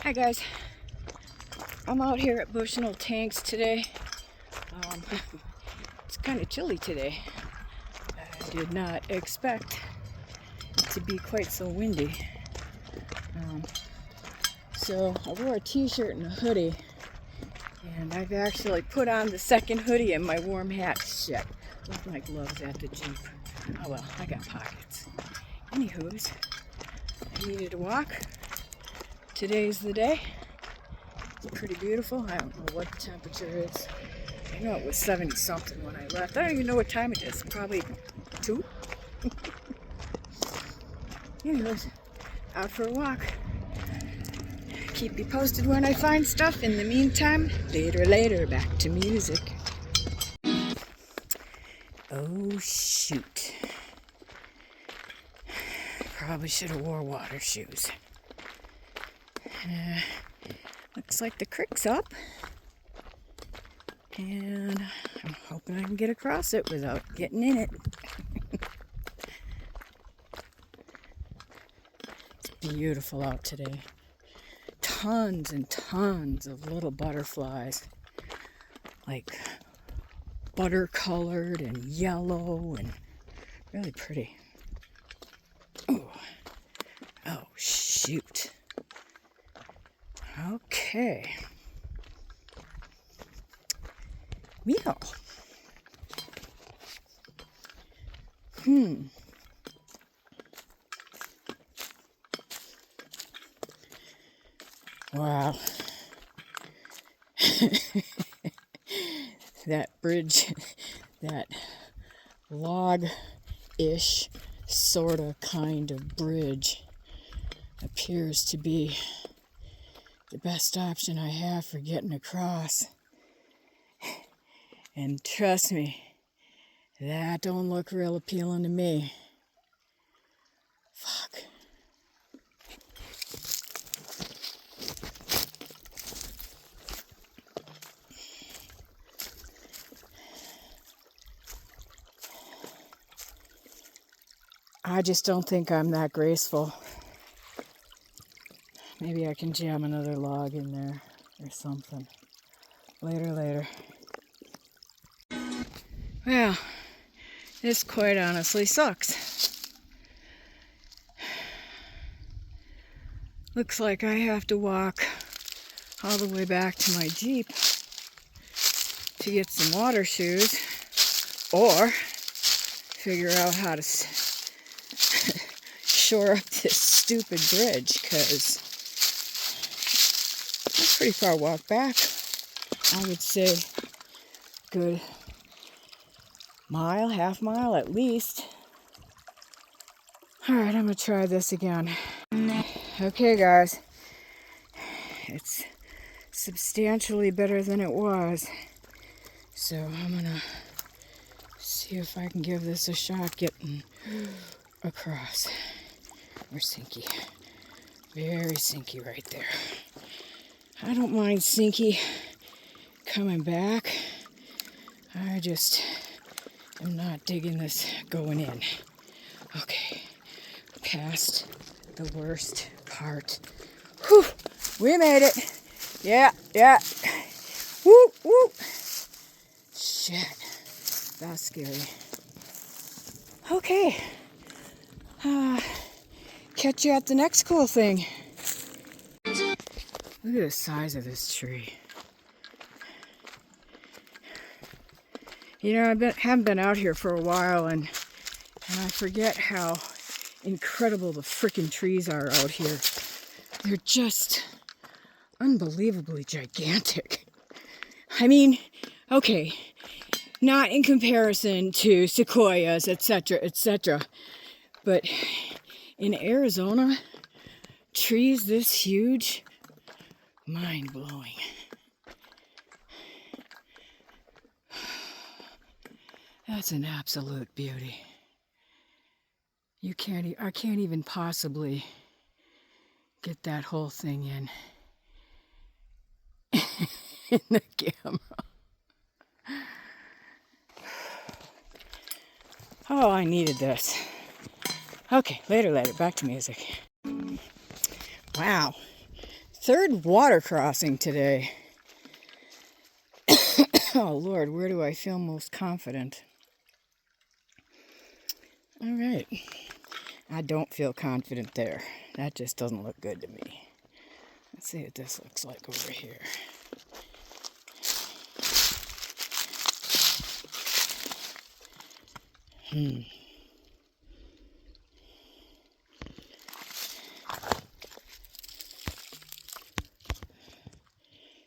Hi guys, I'm out here at Bushnell tanks today. It's kind of chilly today. I did not expect it to be quite so windy. So I wore a t-shirt and a hoodie, and I've actually put on the second hoodie and my warm hat. Shit, left my gloves at the Jeep. Oh well, I got pockets. Anywho's, I needed to walk. Today's the day. It's pretty beautiful. I don't know what the temperature is. I know it was 70 something when I left. I don't even know what time it is. Probably 2. Anyways, out for a walk. Keep you posted when I find stuff. In the meantime, later, back to music. Oh shoot. Probably should have wore water shoes. Looks like the creek's up. And I'm hoping I can get across it without getting in it. It's beautiful out today. Tons and tons of little butterflies. Like butter colored and yellow and really pretty. Oh shoot. Okay. Well. Wow. That bridge, that log-ish, sorta, kind of bridge appears to be the best option I have for getting across. And trust me, that don't look real appealing to me. Fuck. I just don't think I'm that graceful. Maybe I can jam another log in there or something. Later. Well, this quite honestly sucks. Looks like I have to walk all the way back to my Jeep to get some water shoes, or figure out how to shore up this stupid bridge, because that's pretty far walk back. I would say good mile, half mile at least. All right, I'm gonna try this again. Okay, guys, it's substantially better than it was. So I'm gonna see if I can give this a shot getting across. We're sinky. Very sinky right there. I don't mind sinky coming back. I just am not digging this going in. Okay, past the worst part. Whew, we made it. Yeah. Woo. Shit, that's scary. Okay, catch you at the next cool thing. Look at the size of this tree. You know, haven't been out here for a while, and I forget how incredible the frickin' trees are out here. They're just unbelievably gigantic. I mean, okay, not in comparison to sequoias, etc., but in Arizona, trees this huge, mind-blowing. That's an absolute beauty. I can't even possibly get that whole thing in the camera. Oh, I needed this. Okay, later, back to music. Wow, third water crossing today. Oh Lord, where do I feel most confident? All right. I don't feel confident there. That just doesn't look good to me. Let's see what this looks like over here.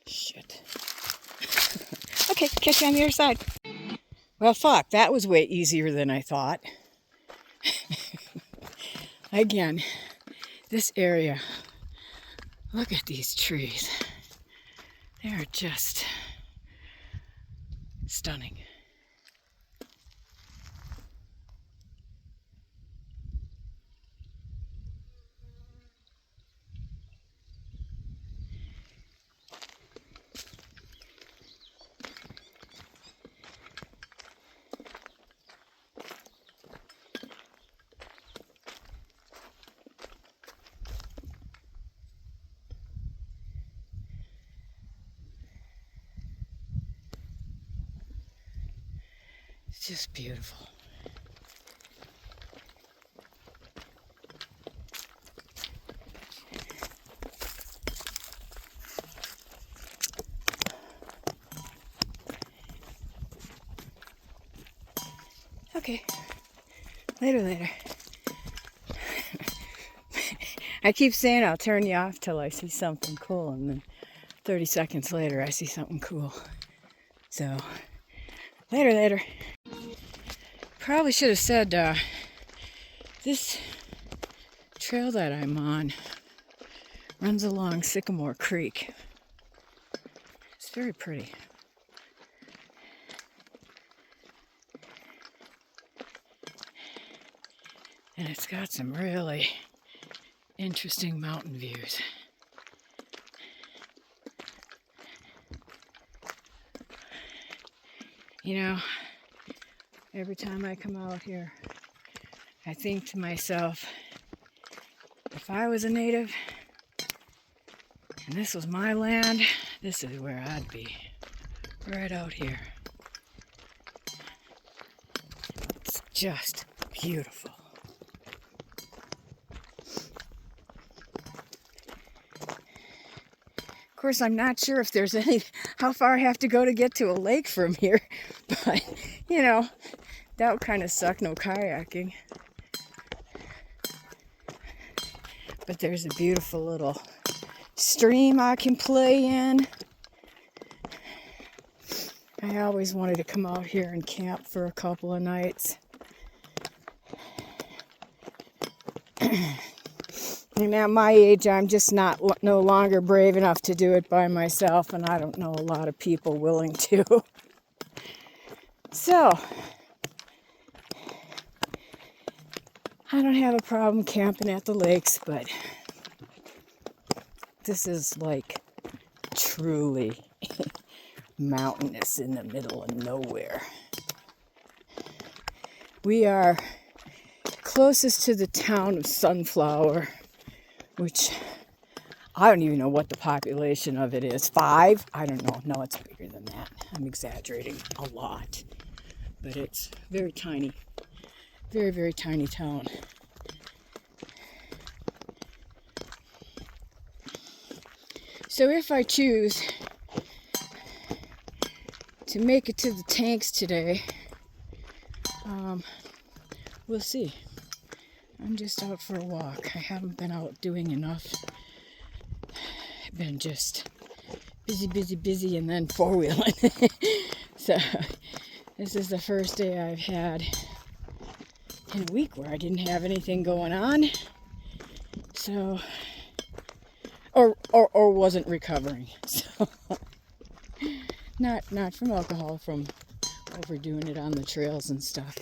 Shit. Okay, catch you on the other side. Well, fuck, that was way easier than I thought. Again, this area, look at these trees. They're just stunning. It's just beautiful. Okay, later. I keep saying I'll turn you off till I see something cool, and then 30 seconds later I see something cool. So, later. Probably should have said this trail that I'm on runs along Sycamore Creek. It's very pretty. And it's got some really interesting mountain views. You know, every time I come out here, I think to myself, if I was a native and this was my land, this is where I'd be. Right out here. It's just beautiful. Of course, I'm not sure if there's how far I have to go to get to a lake from here, but, you know, that would kind of suck, no kayaking. But there's a beautiful little stream I can play in. I always wanted to come out here and camp for a couple of nights. And at my age, I'm just no longer brave enough to do it by myself, and I don't know a lot of people willing to. So, I don't have a problem camping at the lakes, but this is like truly mountainous in the middle of nowhere. We are closest to the town of Sunflower, which I don't even know what the population of it is. 5? I don't know. No, it's bigger than that. I'm exaggerating a lot. But it's very tiny. Very, very tiny town. So if I choose to make it to the tanks today, we'll see. I'm just out for a walk. I haven't been out doing enough. I've been just busy, and then four-wheeling. So this is the first day I've had in a week where I didn't have anything going on. So, or wasn't recovering. So, not from alcohol, from overdoing it on the trails and stuff.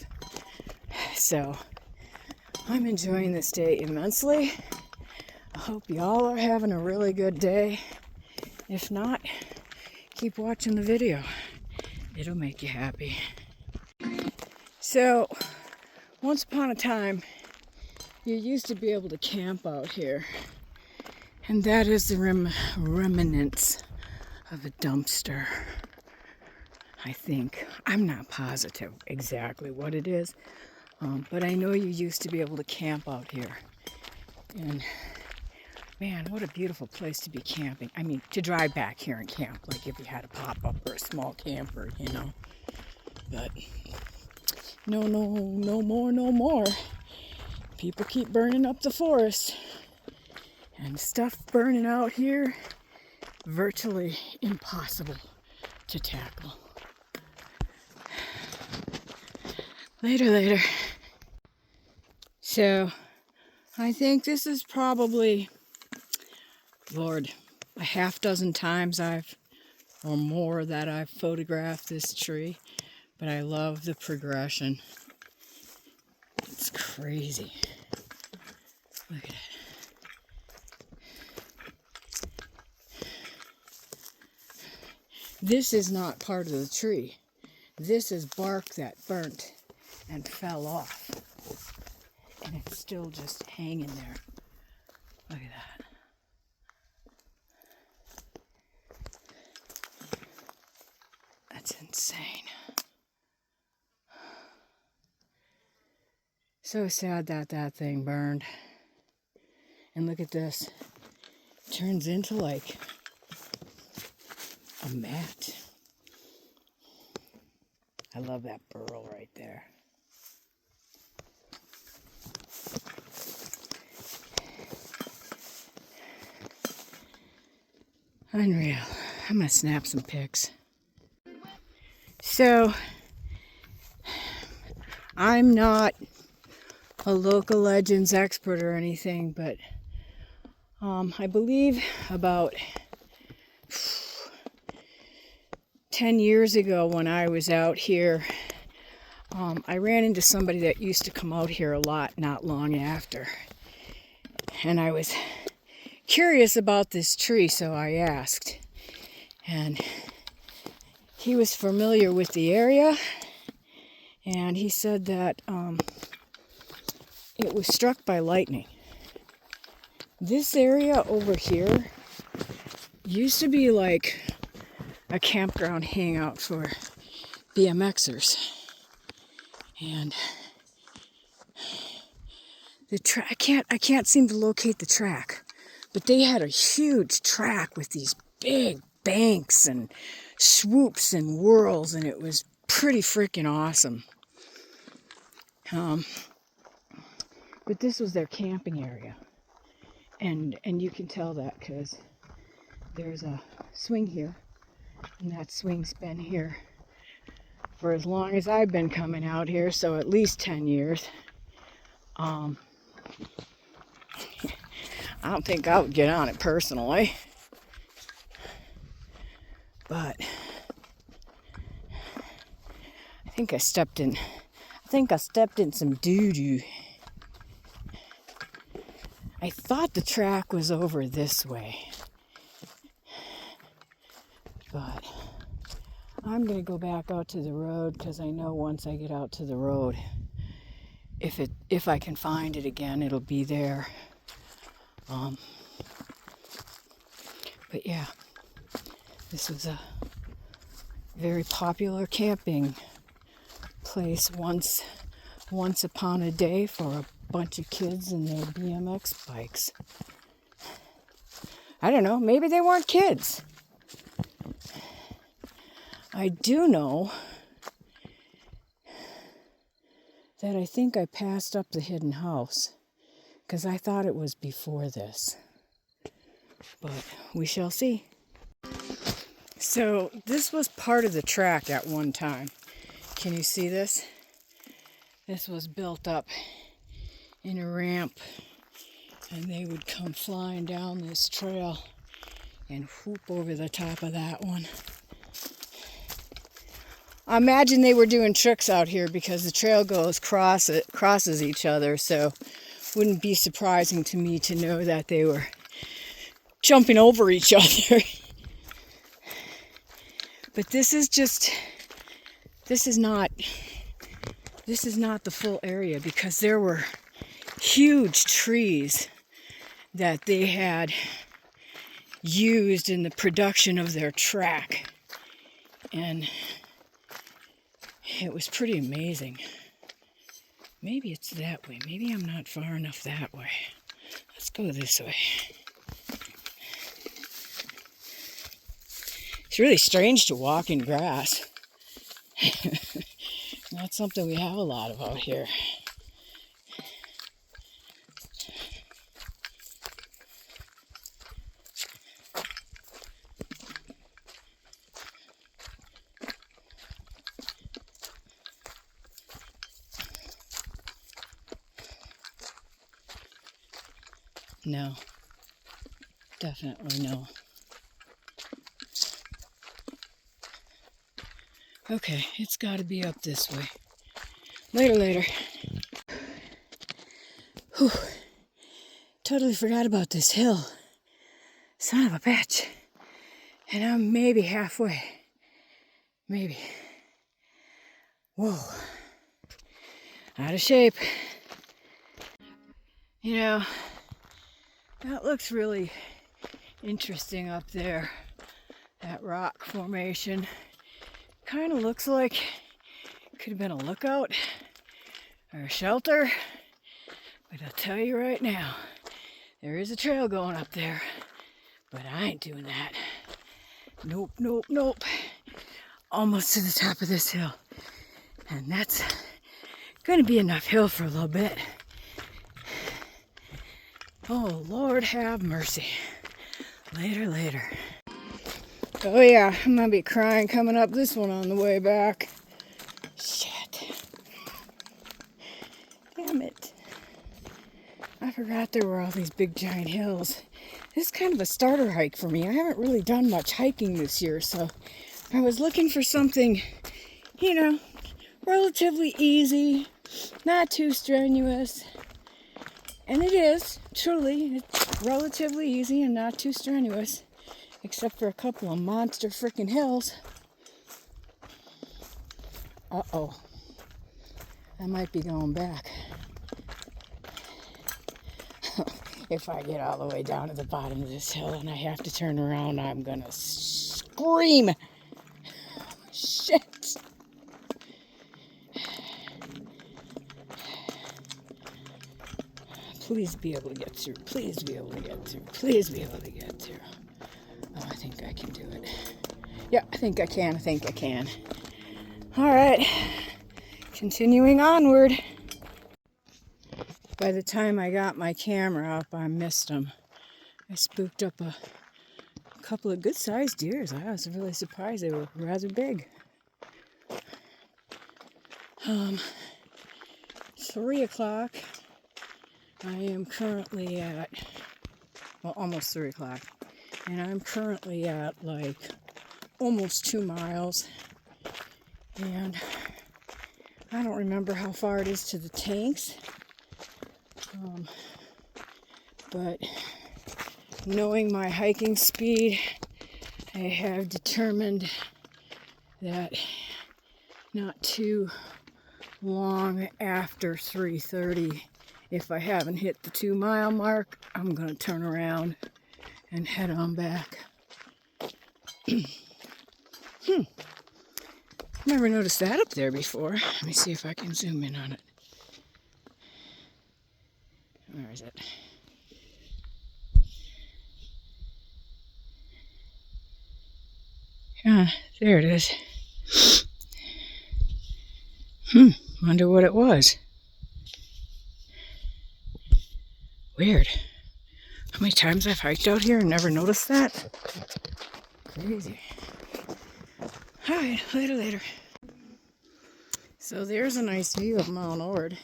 So, I'm enjoying this day immensely. I hope y'all are having a really good day. If not, keep watching the video. It'll make you happy. So, once upon a time, you used to be able to camp out here. And that is the remnants of a dumpster, I think. I'm not positive exactly what it is, but I know you used to be able to camp out here. And man, what a beautiful place to be camping. I mean, to drive back here and camp, like if you had a pop-up or a small camper, you know. But no more. People keep burning up the forest. And stuff burning out here, virtually impossible to tackle. Later. So, I think this is probably, Lord, a half dozen times or more that I've photographed this tree. But I love the progression. It's crazy. Look at it. This is not part of the tree. This is bark that burnt and fell off. And it's still just hanging there. Look at that. That's insane. So sad that thing burned. And look at this. It turns into like a mat. I love that burl right there. Unreal. I'm gonna snap some pics. So, I'm not a local legends expert or anything, but I believe about 10 years ago when I was out here, I ran into somebody that used to come out here a lot not long after. And I was curious about this tree, so I asked. And he was familiar with the area, and he said that it was struck by lightning. This area over here used to be like a campground hangout for BMXers. And I can't seem to locate the track, but they had a huge track with these big banks and swoops and whirls, and it was pretty freaking awesome. But this was their camping area, and you can tell that because there's a swing here, and that swing's been here for as long as I've been coming out here, so at least 10 years. I don't think I would get on it personally, but I think I stepped in some doo-doo. I thought the track was over this way, but I'm going to go back out to the road because I know once I get out to the road, if I can find it again, it'll be there. But yeah, this was a very popular camping place once upon a day for a bunch of kids and their BMX bikes. I don't know, maybe they weren't kids. I do know that I think I passed up the hidden house because I thought it was before this. But we shall see. So this was part of the track at one time. Can you see this? This was built up in a ramp, and they would come flying down this trail and whoop over the top of that one. I imagine they were doing tricks out here because the trail crosses each other, so wouldn't be surprising to me to know that they were jumping over each other. But this is not the full area because there were huge trees that they had used in the production of their track. And it was pretty amazing. Maybe it's that way. Maybe I'm not far enough that way. Let's go this way. It's really strange to walk in grass. Not something we have a lot of out here. No, definitely no. Okay, it's got to be up this way. Later. Whew. Totally forgot about this hill. Son of a bitch. And I'm maybe halfway. Maybe. Whoa. Out of shape. You know, that looks really interesting up there. That rock formation. Kind of looks like it could have been a lookout or a shelter. But I'll tell you right now, there is a trail going up there. But I ain't doing that. Nope. Almost to the top of this hill. And that's going to be enough hill for a little bit. Oh, Lord have mercy. Later. Oh yeah, I'm going to be crying coming up this one on the way back. Shit. Damn it. I forgot there were all these big giant hills. This is kind of a starter hike for me. I haven't really done much hiking this year, so I was looking for something, relatively easy, not too strenuous. And it is, truly, it's relatively easy and not too strenuous, except for a couple of monster freaking hills. Uh-oh. I might be going back. If I get all the way down to the bottom of this hill and I have to turn around, I'm gonna scream. Shit. Please be able to get through. Oh, I think I can do it. Yeah, I think I can. All right. Continuing onward. By the time I got my camera up, I missed them. I spooked up a couple of good-sized deers. I was really surprised. They were rather big. 3 o'clock. I am currently at, almost 3 o'clock. And I'm currently at almost 2 miles. And I don't remember how far it is to the tanks. But knowing my hiking speed, I have determined that not too long after 3:30, if I haven't hit the 2 mile mark, I'm going to turn around and head on back. Never noticed that up there before. Let me see if I can zoom in on it. Where is it? Yeah, there it is. Wonder what it was. Weird. How many times I've hiked out here and never noticed that? Crazy. Alright, later. So there's a nice view of Mount Ord.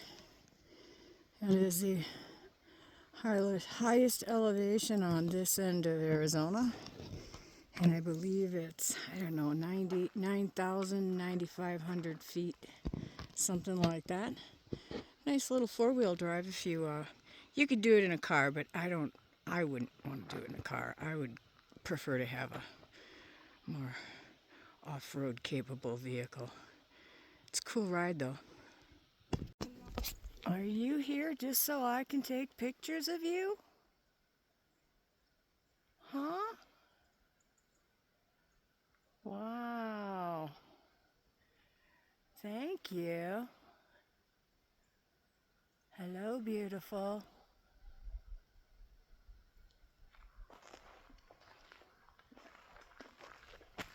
It is the highest elevation on this end of Arizona. And I believe it's, 9,000, 9,500 feet. Something like that. Nice little 4-wheel drive if you could do it in a car, but I wouldn't want to do it in a car. I would prefer to have a more off-road capable vehicle. It's a cool ride though. Are you here just so I can take pictures of you? Huh? Thank you. Hello, beautiful.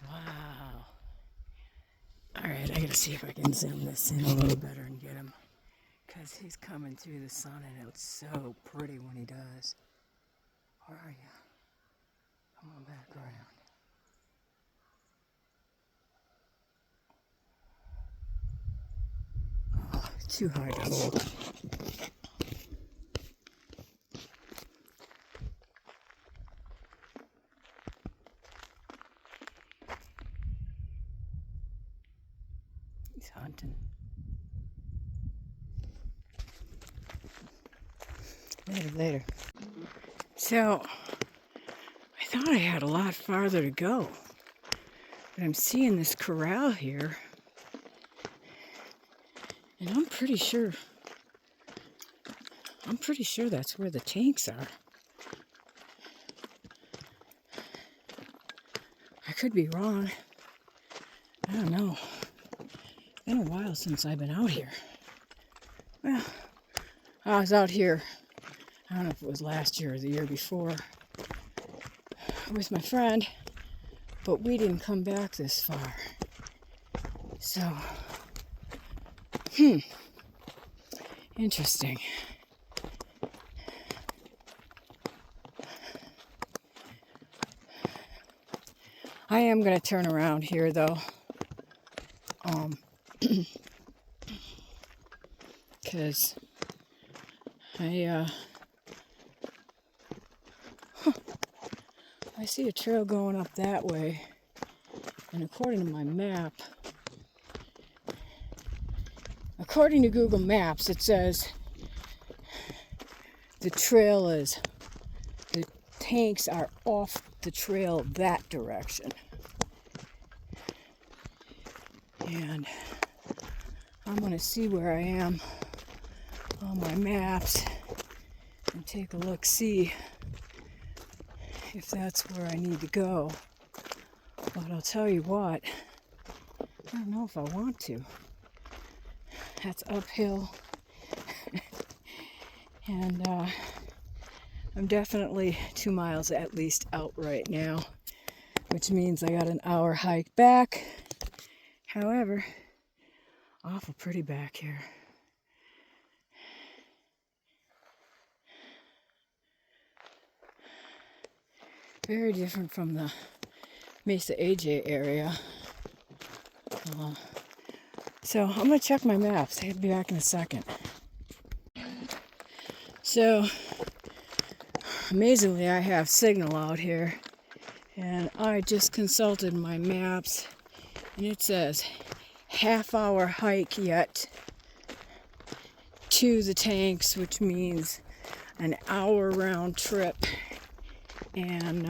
Wow. Alright, I gotta see if I can zoom this in a little better and get him. Because he's coming through the sun and it's so pretty when he does. Where are you? Come on back around. Oh, too high to hold. He's hunting. Later. So, I thought I had a lot farther to go. But I'm seeing this corral here. And I'm pretty sure that's where the tanks are. I could be wrong. I don't know. It's been a while since I've been out here. Well, I was out here, I don't know if it was last year or the year before, with my friend, but we didn't come back this far. So, interesting. I am going to turn around here though. Because I see a trail going up that way, and according to my map, according to Google Maps, it says the tanks are off the trail that direction. And I'm going to see where I am on my maps and take a look, see if that's where I need to go. But I'll tell you what, I don't know if I want to. That's uphill. And I'm definitely 2 miles at least out right now, which means I got an hour hike back. However, awful pretty back here. Very different from the Mesa AJ area. So I'm going to check my maps. I'll be back in a second. So, amazingly, I have signal out here. And I just consulted my maps. And it says half-hour hike yet to the tanks, which means an hour round trip. And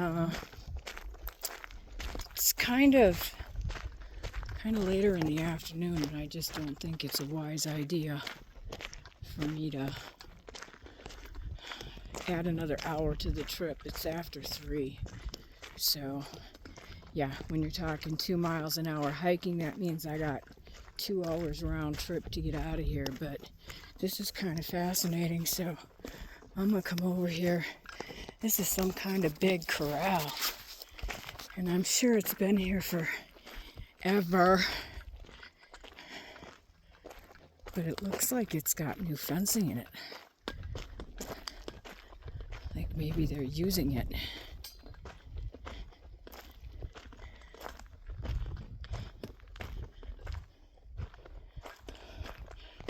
it's kind of later in the afternoon, and I just don't think it's a wise idea for me to add another hour to the trip. It's after 3. So yeah, when you're talking 2 miles an hour hiking, that means I got 2 hours round trip to get out of here. But this is kind of fascinating, so I'm gonna come over here. This is some kind of big corral, and I'm sure it's been here forever, but it looks like it's got new fencing in it. Like maybe they're using it.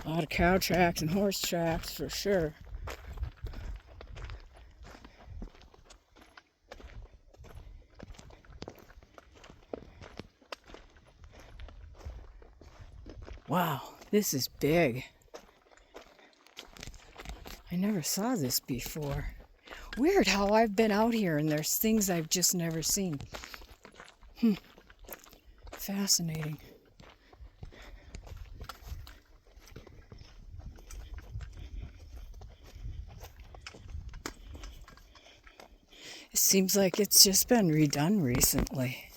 A lot of cow tracks and horse tracks for sure. Wow, this is big. I never saw this before. Weird how I've been out here and there's things I've just never seen. Fascinating. It seems like it's just been redone recently.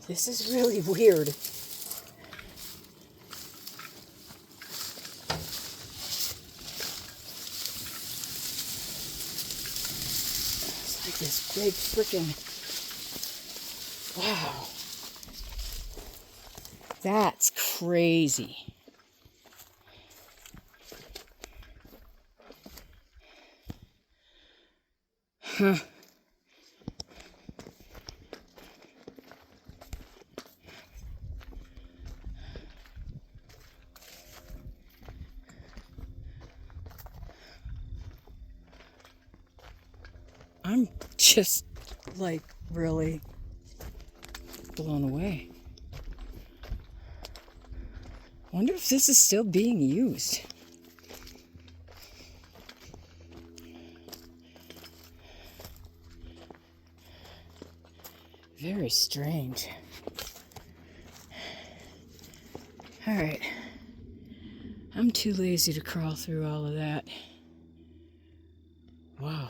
This is really weird. It's like this big freaking... Wow. That's crazy. Huh. I'm just like really blown away. Wonder if this is still being used. Very strange. All right. I'm too lazy to crawl through all of that. Wow.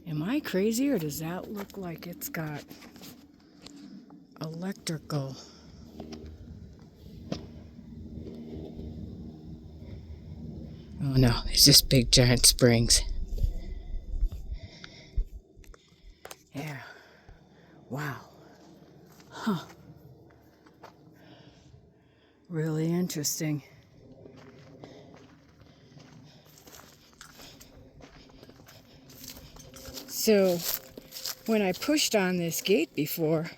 Am I crazy, or does that look like it's got electrical? Oh no, it's just big giant springs. Yeah. Wow. Huh. Really interesting. So, when I pushed on this gate before,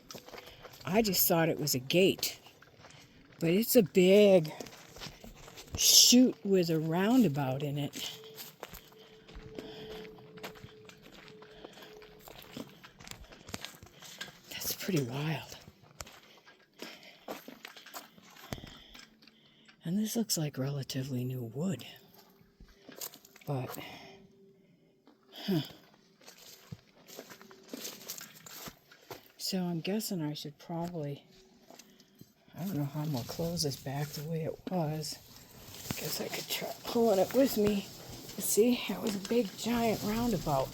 I just thought it was a gate. But it's a big chute with a roundabout in it. That's pretty wild. And this looks like relatively new wood. But, So I'm guessing I should probably, I don't know how I'm going to close this back the way it was. I guess I could try pulling it with me. See, it was a big giant roundabout.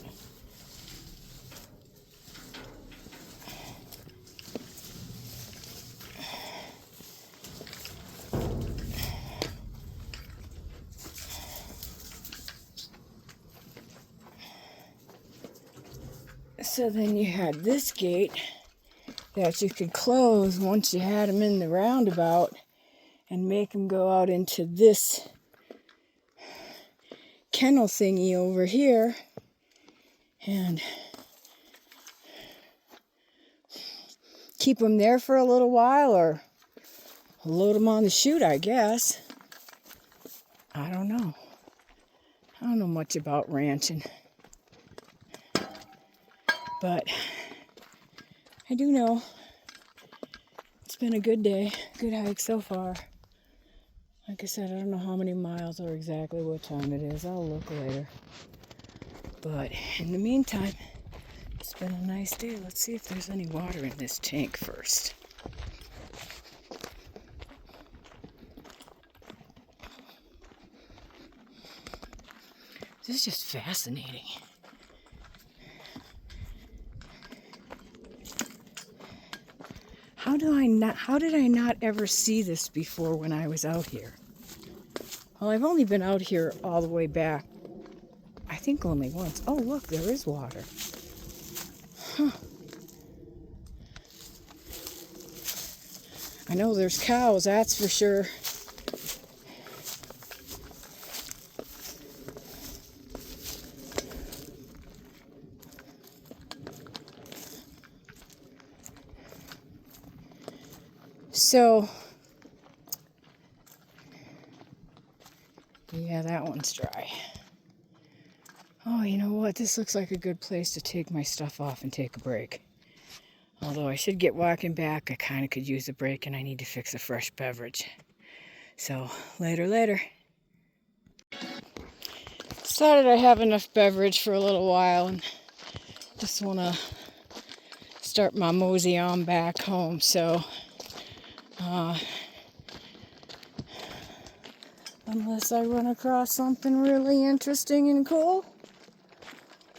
So then you had this gate that you could close once you had them in the roundabout and make them go out into this kennel thingy over here and keep them there for a little while or load them on the chute, I guess. I don't know. I don't know much about ranching. But I do know it's been a good day, good hike so far. Like I said, I don't know how many miles or exactly what time it is. I'll look later. But in the meantime, it's been a nice day. Let's see if there's any water in this tank first. This is just fascinating. How did I not ever see this before when I was out here? Well, I've only been out here all the way back, I think only once. Oh, look, there is water. Huh. I know there's cows, that's for sure. So, yeah, that one's dry. Oh, you know what? This looks like a good place to take my stuff off and take a break. Although I should get walking back, I kind of could use a break and I need to fix a fresh beverage. So, later. Decided I have enough beverage for a little while and just want to start my mosey on back home. So, unless I run across something really interesting and cool,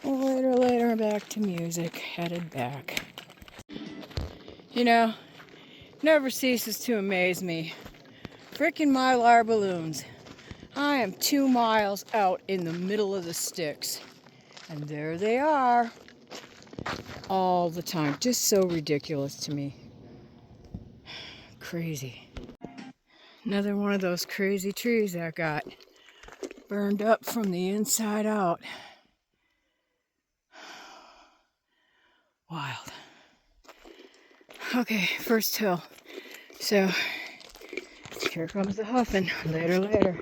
Later, back to music, headed back. You know, never ceases to amaze me. Frickin' Mylar balloons. I am 2 miles out in the middle of the sticks. And there they are. All the time. Just so ridiculous to me. Crazy. Another one of those crazy trees that got burned up from the inside out. Wild. Okay, first hill. So, here comes the huffing. Later.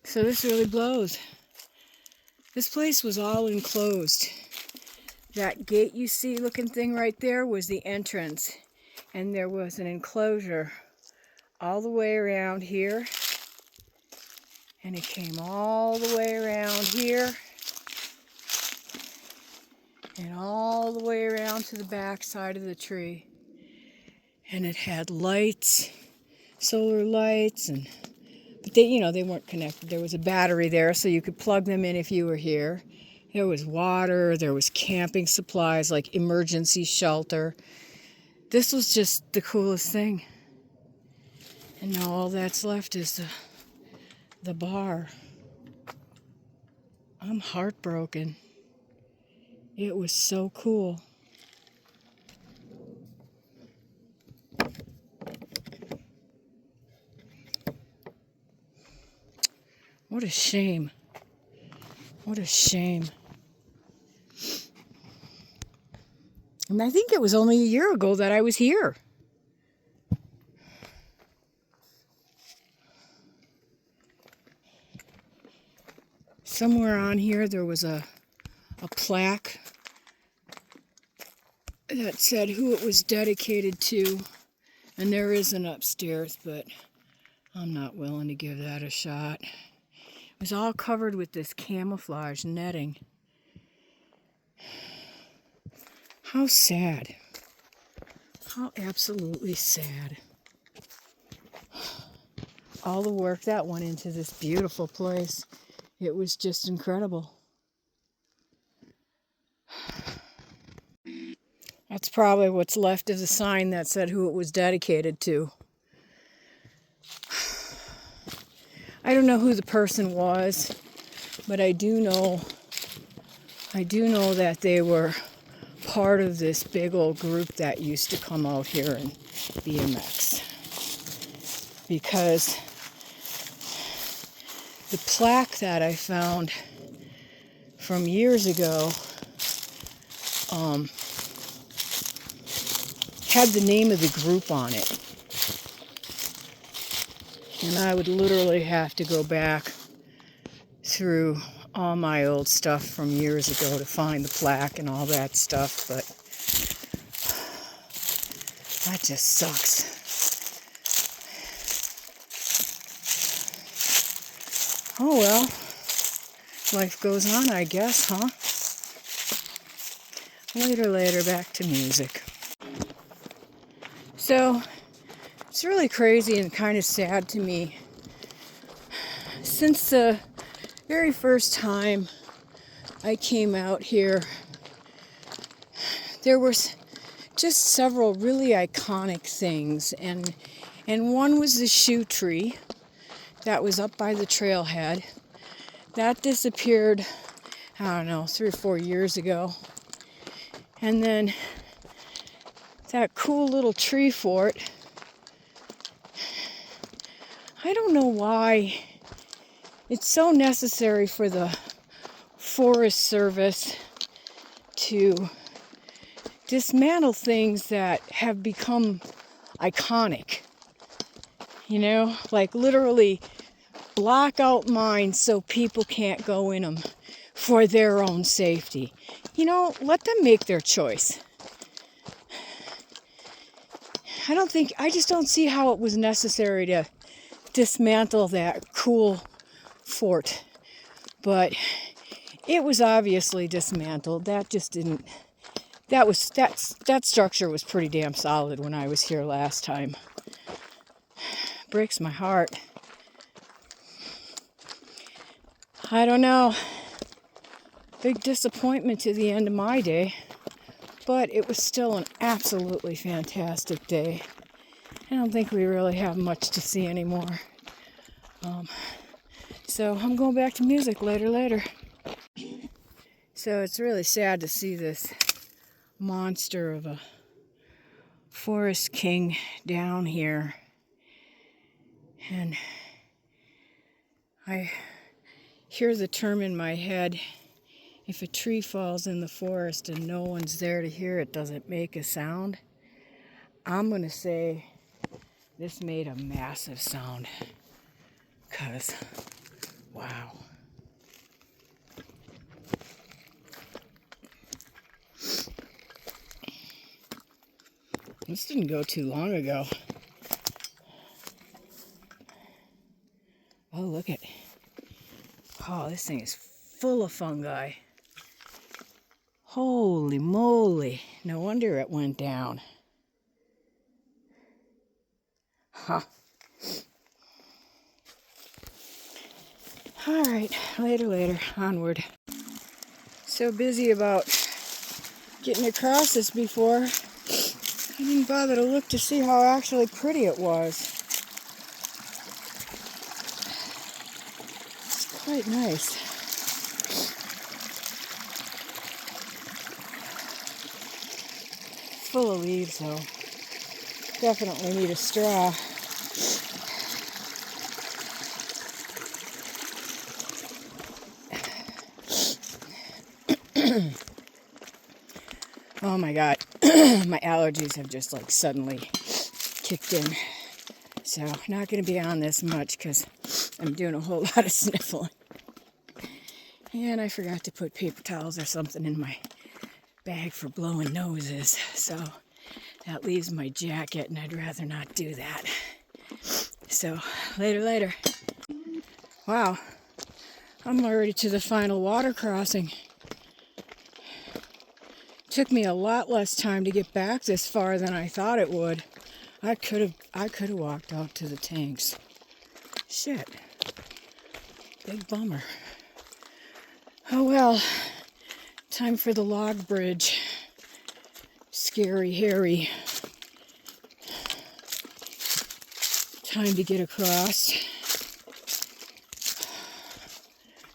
So this really blows. This place was all enclosed. That gate you see looking thing right there was the entrance. And there was an enclosure all the way around here. And it came all the way around here. And all the way around to the back side of the tree. And it had lights, solar lights, but they weren't connected. There was a battery there so you could plug them in if you were here. There was water, there was camping supplies like emergency shelter. This was just the coolest thing. And now all that's left is the bar. I'm heartbroken. It was so cool. What a shame. What a shame. And I think it was only a year ago that I was here. Somewhere on here there was a plaque that said who it was dedicated to. And there is an upstairs, but I'm not willing to give that a shot. It was all covered with this camouflage netting. How sad. How absolutely sad. All the work that went into this beautiful place. It was just incredible. That's probably what's left of the sign that said who it was dedicated to. I don't know who the person was, but I do know that they were part of this big old group that used to come out here and BMX. Because the plaque that I found from years ago had the name of the group on it. And I would literally have to go back through all my old stuff from years ago to find the plaque and all that stuff, but that just sucks. Oh well, life goes on, I guess, huh? Later, back to music. So, it's really crazy and kind of sad to me. Since the very first time I came out here, there was just several really iconic things, and one was the shoe tree that was up by the trailhead. That disappeared, I don't know, 3 or 4 years ago. And then that cool little tree fort. I don't know why it's so necessary for the Forest Service to dismantle things that have become iconic. You know, like literally block out mines so people can't go in them for their own safety. You know, let them make their choice. I just don't see how it was necessary to dismantle that cool fort. But it was obviously dismantled. That structure was pretty damn solid when I was here last time. Breaks my heart. I don't know. big disappointment to the end of my day, but it was still an absolutely fantastic day. I don't think we really have much to see anymore. So I'm going back to music later. So it's really sad to see this monster of a forest king down here. And I hear the term in my head, if a tree falls in the forest and no one's there to hear it, does it make a sound? I'm going to say this made a massive sound. 'Cause, wow. This didn't go too long ago. Oh, look at. Oh, this thing is full of fungi. Holy moly. No wonder it went down. Huh. All right, later, onward. So busy about getting across this before, I didn't bother to look to see how actually pretty it was. It's quite nice. Full of leaves though. Definitely need a straw. Oh my God, my allergies have just like suddenly kicked in. So not going to be on this much because I'm doing a whole lot of sniffling. And I forgot to put paper towels or something in my bag for blowing noses. So that leaves my jacket and I'd rather not do that. So later. Wow, I'm already to the final water crossing. Took me a lot less time to get back this far than I thought it would. I could have walked out to the tanks. Shit. Big bummer. Oh well. Time for the log bridge. Scary, hairy. Time to get across.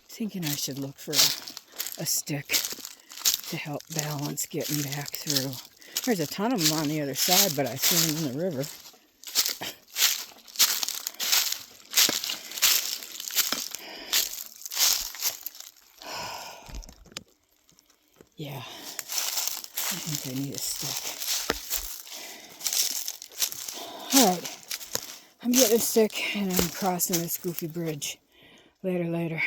Thinking I should look for a stick to help balance getting back through. There's a ton of them on the other side, but I see them in the river. Yeah, I think I need a stick. Alright, I'm getting a stick and I'm crossing this goofy bridge. Later.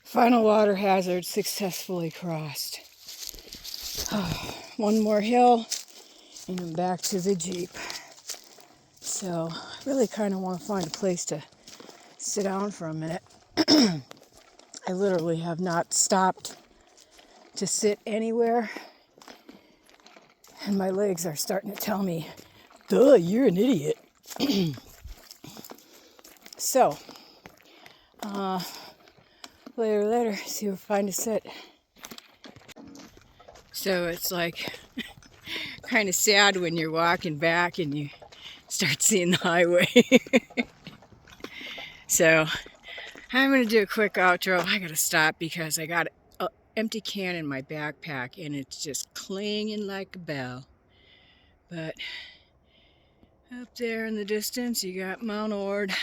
Final water hazard successfully crossed. One more hill and I'm back to the Jeep. So I really kind of want to find a place to sit down for a minute. I literally have not stopped to sit anywhere. And my legs are starting to tell me, duh, you're an idiot. So, later, see if I find a sit. So it's like kind of sad when you're walking back and you start seeing the highway. So I'm going to do a quick outro. I got to stop because I got an empty can in my backpack and it's just clanging like a bell. But up there in the distance you got Mount Ord.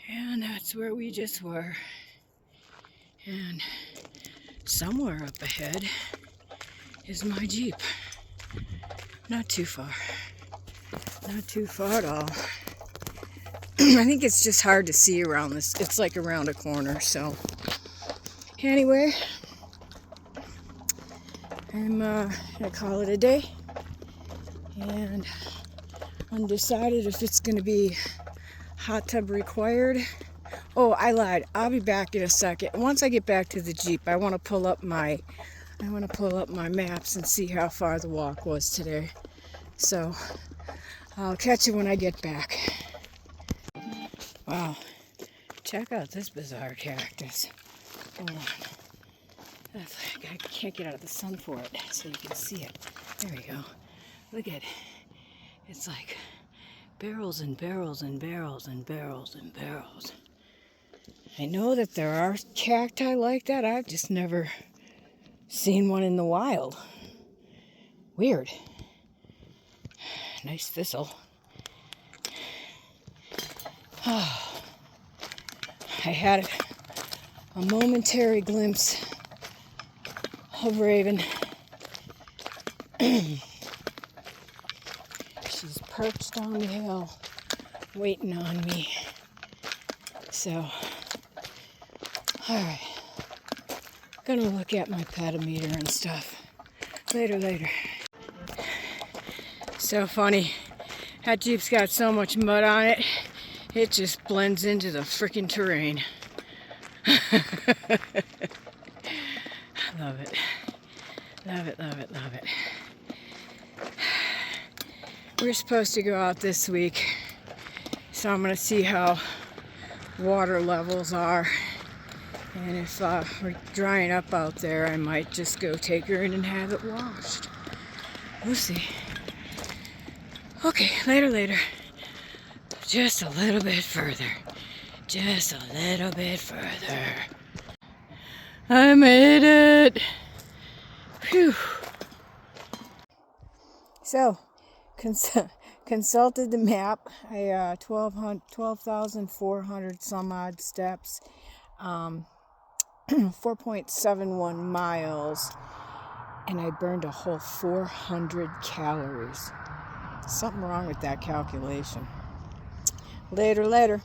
And that's where we just were. And somewhere up ahead is my Jeep. Not too far. Not too far at all. I think it's just hard to see around this. It's like around a corner, so. Anyway, I'm gonna call it a day. And undecided if it's gonna be hot tub required. Oh, I lied. I'll be back in a second. Once I get back to the Jeep, I want to pull up my maps and see how far the walk was today. So, I'll catch you when I get back. Wow. Check out this bizarre cactus. Hold on. I can't get out of the sun for it so you can see it. There we go. Look at it. It's like barrels and barrels and barrels and barrels and barrels. I know that there are cacti like that. I've just never seen one in the wild. Weird. Nice thistle. Oh, I had a momentary glimpse of Raven. She's perched on the hill, waiting on me. So, alright. Gonna look at my petameter and stuff. Later. So funny. That Jeep's got so much mud on it, it just blends into the freaking terrain. Love it. Love it. We're supposed to go out this week, so I'm going to see how water levels are. And if we're drying up out there, I might just go take her in and have it washed. We'll see. Okay, later. Just a little bit further. I made it! Phew. So, consulted the map. 12,400 some odd steps. 4.71 miles. And I burned a whole 400 calories. Something wrong with that calculation. Later.